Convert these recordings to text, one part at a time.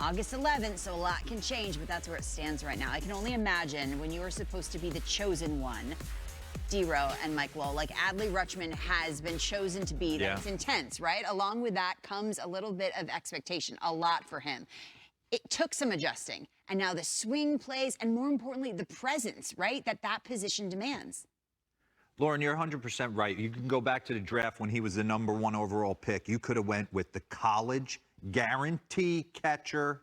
August 11th, so a lot can change, but that's where it stands right now. I can only imagine when you were supposed to be the chosen one, D-Ro and Mike Lowell, like Adley Rutschman has been chosen to be. That's intense, right? Along with that comes a little bit of expectation, a lot for him. It took some adjusting, and now the swing plays, and more importantly, the presence, right, that position demands. Lauren, you're 100% right. You can go back to the draft when he was the #1 overall pick. You could have went with the college guarantee catcher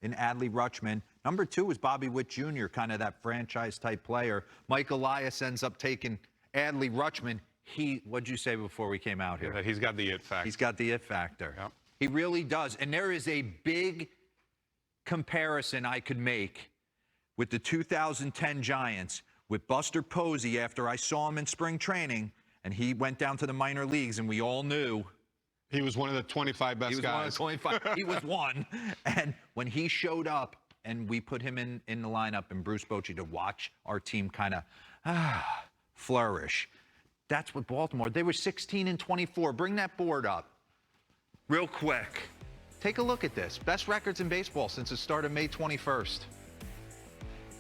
in Adley Rutschman. #2 was Bobby Witt Jr., kind of that franchise-type player. Mike Elias ends up taking Adley Rutschman. What'd you say before we came out here? Yeah, he's got the it factor. He's got the it factor. Yep. He really does. And there is a big comparison I could make with the 2010 Giants with Buster Posey after I saw him in spring training, and he went down to the minor leagues, and we all knew he was one of the 25 best guys. He was one of the 25. He was one. And when he showed up and we put him in the lineup and Bruce Bochy to watch our team kind of flourish, that's what Baltimore, they were 16-24. Bring that board up real quick. Take a look at this. Best records in baseball since the start of May 21st.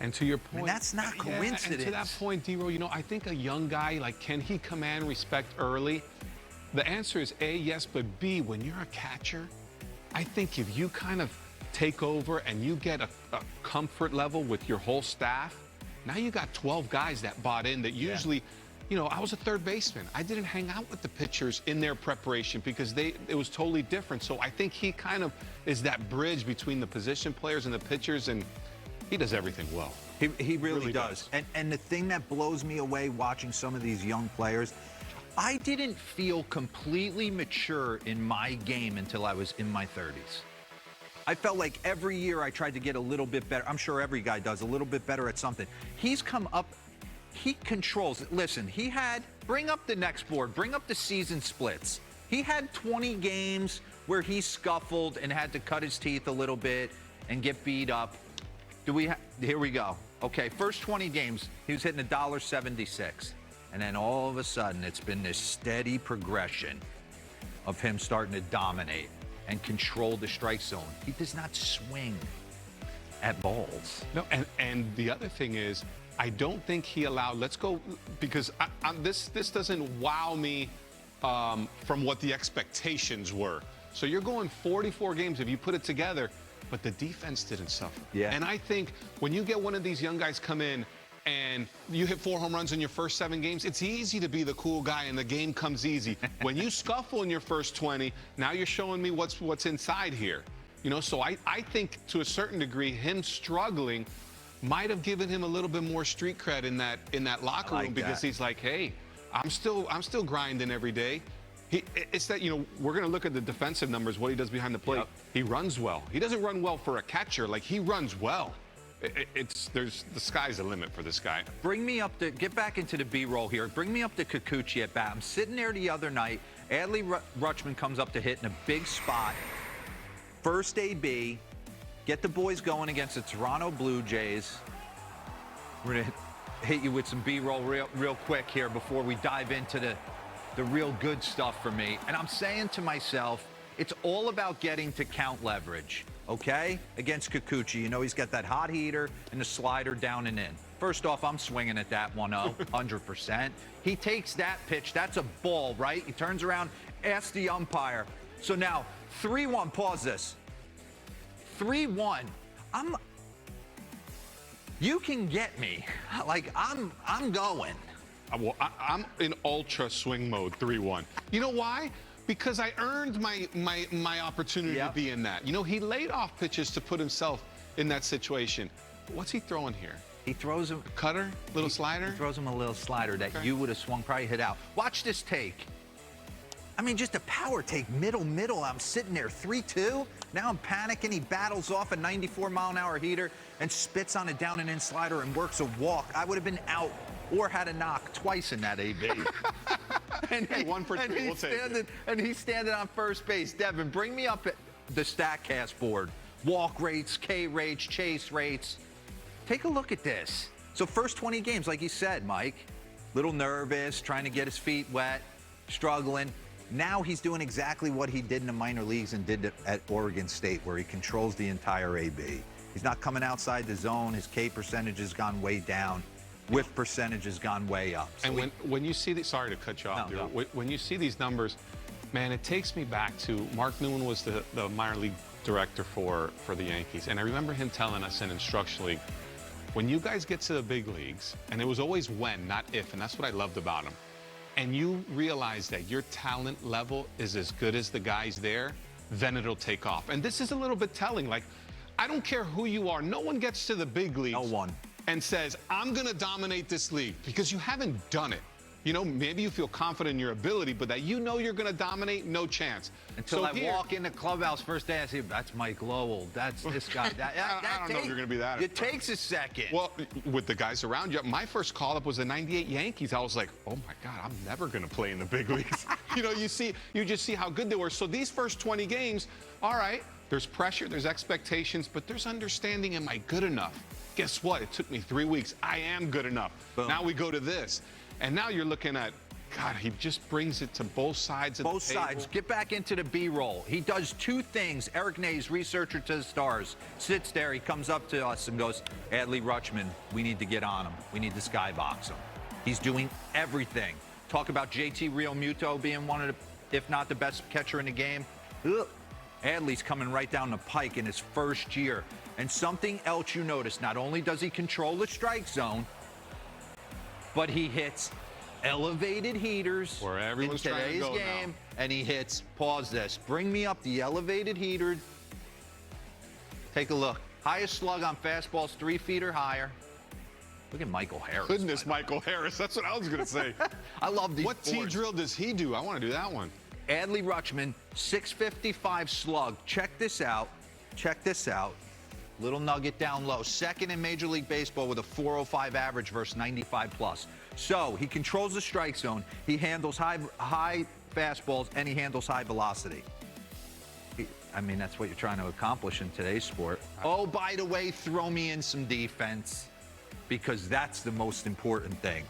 And to your point, I mean, that's not coincidence. And to that point, D-Ro, you know, I think a young guy, like, can he command respect early? The answer is A, yes, but B, when you're a catcher, I think if you kind of take over and you get a comfort level with your whole staff, now you got 12 guys that bought in that usually, you know, I was a third baseman. I didn't hang out with the pitchers in their preparation because it was totally different. So I think he kind of is that bridge between the position players and the pitchers, and he does everything well. He really does. And the thing that blows me away watching some of these young players, I didn't feel completely mature in my game until I was in my 30s. I felt like every year I tried to get a little bit better. I'm sure every guy does a little bit better at something. He's come up, he controls it. Listen, bring up the next board, bring up the season splits. He had 20 games where he scuffled and had to cut his teeth a little bit and get beat up. Here we go. Okay, first 20 games, he was hitting $1.76. And then all of a sudden, it's been this steady progression of him starting to dominate and control the strike zone. He does not swing at balls. No, and the other thing is, I don't think he allowed, let's go, because this doesn't wow me from what the expectations were. So you're going 44 games if you put it together, but the defense didn't suffer. Yeah. And I think when you get one of these young guys come in and you hit 4 home runs in your first 7 games, it's easy to be the cool guy and the game comes easy. When you scuffle in your first 20, now you're showing me what's inside here. You know, so I think to a certain degree, him struggling might have given him a little bit more street cred in that locker room, because he's like, hey, I'm still grinding every day. It's that, you know, we're going to look at the defensive numbers, what he does behind the plate. Yep. He runs well. He doesn't run well for a catcher. Like, he runs well. The sky's the limit for this guy. Get back into the B-roll here. Bring me up to Kikuchi at bat. I'm sitting there the other night. Adley Rutschman comes up to hit in a big spot. First AB. Get the boys going against the Toronto Blue Jays. We're going to hit you with some B-roll real quick here before we dive into the real good stuff for me. And I'm saying to myself, it's all about getting to count leverage, okay? Against Kikuchi. You know, he's got that hot heater and the slider down and in. First off, I'm swinging at that 1-0, 100%. He takes that pitch. That's a ball, right? He turns around, asks the umpire. So now, 3-1, pause this. 3-1. You can get me. Like, I'm going. Well, I'm in ultra swing mode, 3-1. You know why? Because I earned my opportunity to be in that. You know, he laid off pitches to put himself in that situation. What's he throwing here? He throws him... Cutter? Little slider? He throws him a little slider that you would have swung, probably hit out. Watch this take. I mean, just a power take, middle. I'm sitting there, 3-2. Now I'm panicking. He battles off a 94-mile-an-hour heater and spits on a down and in slider and works a walk. I would have been out or had a knock twice in that AB. And hey, 1 for 3, we'll take it. And he's standing on first base. Devin, bring me up at the StatCast board. Walk rates, K rates, chase rates. Take a look at this. So first 20 games, like you said, Mike, little nervous, trying to get his feet wet, struggling. Now he's doing exactly what he did in the minor leagues and did at Oregon State, where he controls the entire AB. He's not coming outside the zone. His K percentage has gone way down. Whiff percentage has gone way up. So and when you see sorry to cut you off, no. when you see these numbers, man, it takes me back to Mark Newman was the minor league director for the Yankees, and I remember him telling us in instruction league, when you guys get to the big leagues, and it was always when, not if, and that's what I loved about him, and you realize that your talent level is as good as the guys there, then it'll take off. And this is a little bit telling. Like, I don't care who you are. No one gets to the big leagues. No one. And says, I'm going to dominate this league, because you haven't done it. You know, maybe you feel confident in your ability, but that you know you're going to dominate, no chance. Until I walk in the clubhouse first day, I say, that's Mike Lowell. That's this guy. I don't know if you're going to be that. It takes a second. Well, with the guys around you, my first call-up was the '98 Yankees. I was like, oh, my God, I'm never going to play in the big leagues. You know, you just see how good they were. So these first 20 games, all right, there's pressure, there's expectations, but there's understanding, am I good enough? Guess what? It took me 3 weeks. I am good enough. Boom. Now we go to this. And now you're looking at, God, he just brings it to both sides of the table. Both sides. Get back into the B-roll. He does two things. Eric Nays, researcher to the stars, sits there. He comes up to us and goes, Adley Rutschman, we need to get on him. We need to skybox him. He's doing everything. Talk about JT Realmuto being one of the, if not the best catcher in the game. Ugh. Adley's coming right down the pike in his first year. And something else you notice, not only does he control the strike zone, but he hits elevated heaters where everyone's in trying to today's go game, now. And he hits, pause this, bring me up the elevated heater. Take a look. Highest slug on fastballs, 3 feet or higher. Look at Michael Harris. Goodness, Michael Harris. That's what I was going to say. I love these What T drill does he do? I want to do that one. Adley Rutschman, 655 slug. Check this out. Check this out. Little nugget down low. Second in Major League Baseball with a 405 average versus 95 plus. So he controls the strike zone. He handles high fastballs, and he handles high velocity. I mean, that's what you're trying to accomplish in today's sport. Oh, by the way, throw me in some defense, because that's the most important thing.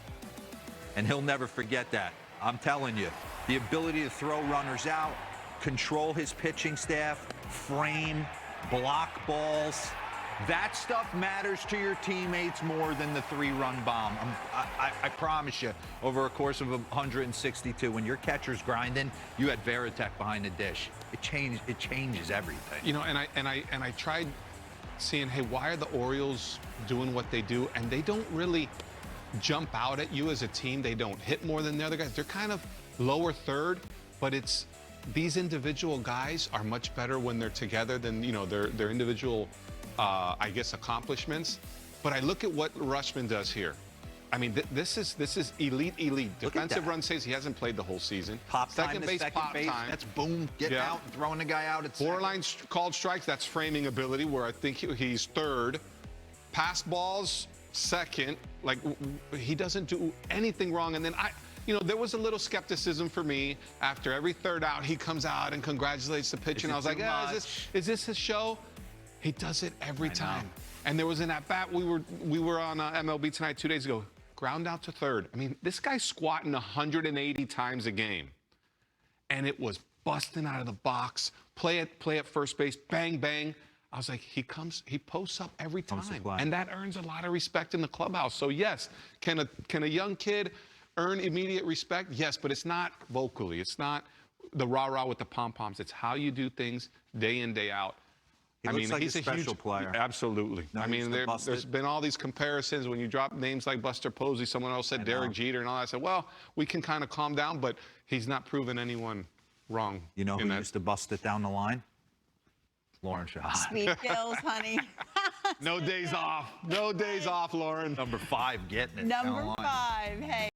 And he'll never forget that. I'm telling you, the ability to throw runners out, control his pitching staff, frame, block balls. That stuff matters to your teammates more than the 3-run bomb. I promise you, over a course of 162, when your catcher's grinding, you had Veritek behind the dish. It changes everything. You know, and I tried seeing, hey, why are the Orioles doing what they do? And they don't really jump out at you as a team. They don't hit more than the other guys. They're kind of lower third, but it's these individual guys are much better when they're together than, you know, their individual, I guess, accomplishments. But I look at what Rutschman does here. I mean, this is elite. Defensive run saves. He hasn't played the whole season. Second base, that's boom, getting out and throwing the guy out at second. 4 lines called strikes, that's framing ability, where I think he's third. Pass balls, second. Like, he doesn't do anything wrong. And then you know, there was a little skepticism for me after every third out. He comes out and congratulates the pitcher, and I was like, is this his show? He does it every time. And there was an at-bat, we were on MLB Tonight 2 days ago, ground out to third. I mean, this guy's squatting 180 times a game. And it was busting out of the box, play at first base, bang, bang. I was like, he posts up every time. And that earns a lot of respect in the clubhouse. So yes, can a young kid earn immediate respect? Yes, but it's not vocally. It's not the rah-rah with the pom-poms. It's how you do things day in, day out. He looks like he's a special player. Absolutely. I mean, there's been all these comparisons. When you drop names like Buster Posey, someone else said Derek Jeter and all that. I said, well, we can kind of calm down, but he's not proven anyone wrong. You know who used to bust it down the line? Lauren Shaw. Speed kills, honey. No days off. No days off, Lauren. Number 5 getting it. Number 5, hey.